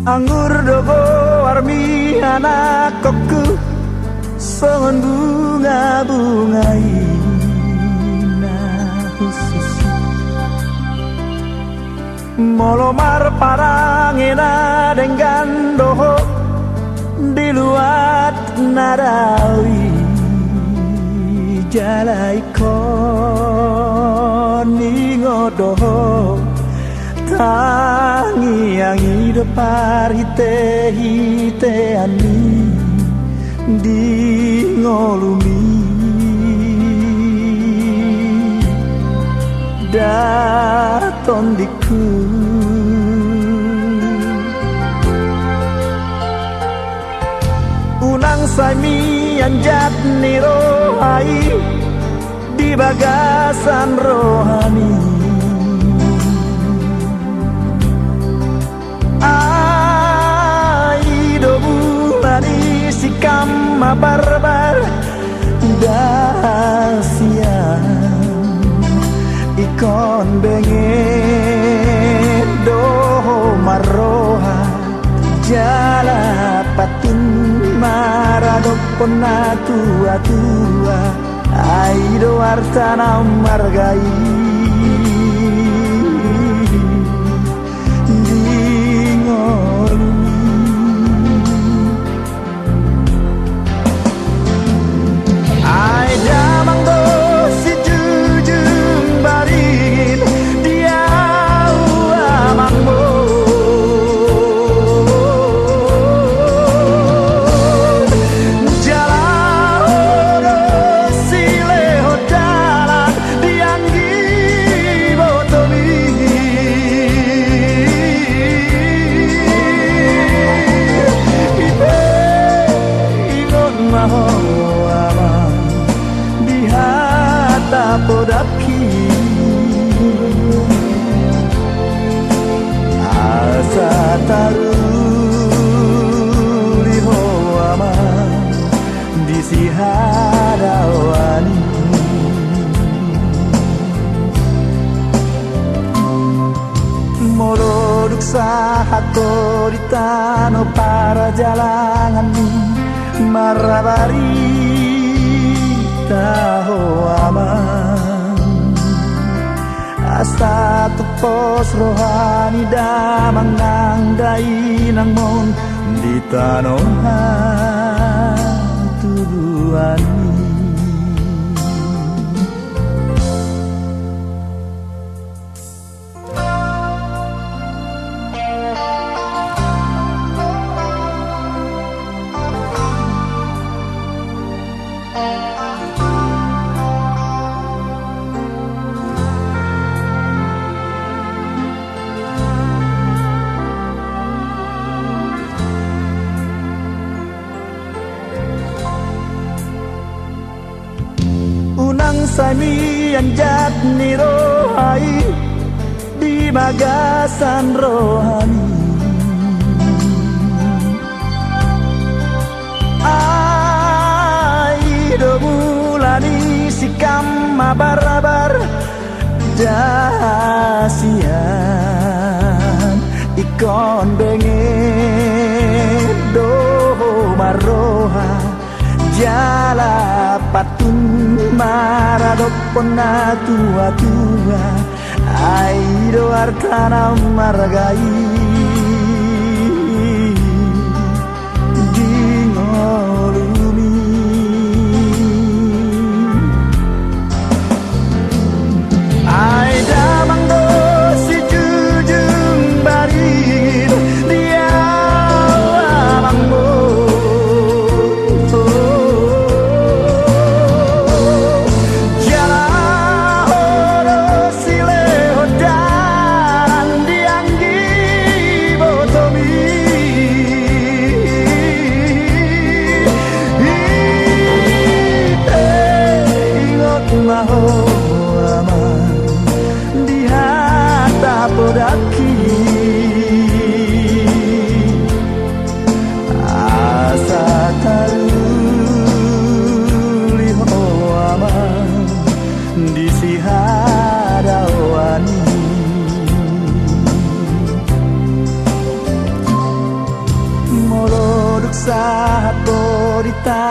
Anggur dogo warmi anak kokku songon bunga-bunga ina khusus molomar parangena dengan doho di luar narawi jalai koni ngodoho tangi yang hidup hite ani di ngolumi daton diku unang sami anjat niro ai di bagasan rohani sikam barbar dasian ikon bengen doho maroha jala patin maradopon tua aido artana margai podaki asa taruli hoama di sihadawani moloduk sahato di tano para jalangan marabari tahu aman asta tepos rohani damang nang dai nang mon di tanoha tubuani sami anjat niro hai di bagasan rohani ai do bulani sikam mabar dasian ikon bengen do maroha jala patun maradopon tua aido artana margai di ngolumi ai damang do si jujung barin dia amangmo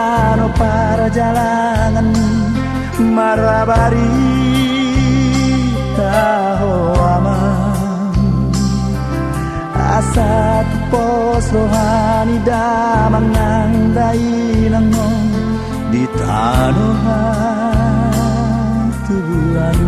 ano para jalangan marabari taho aman asa tupos rohani damang ng dainang mo di tanohan tubuhan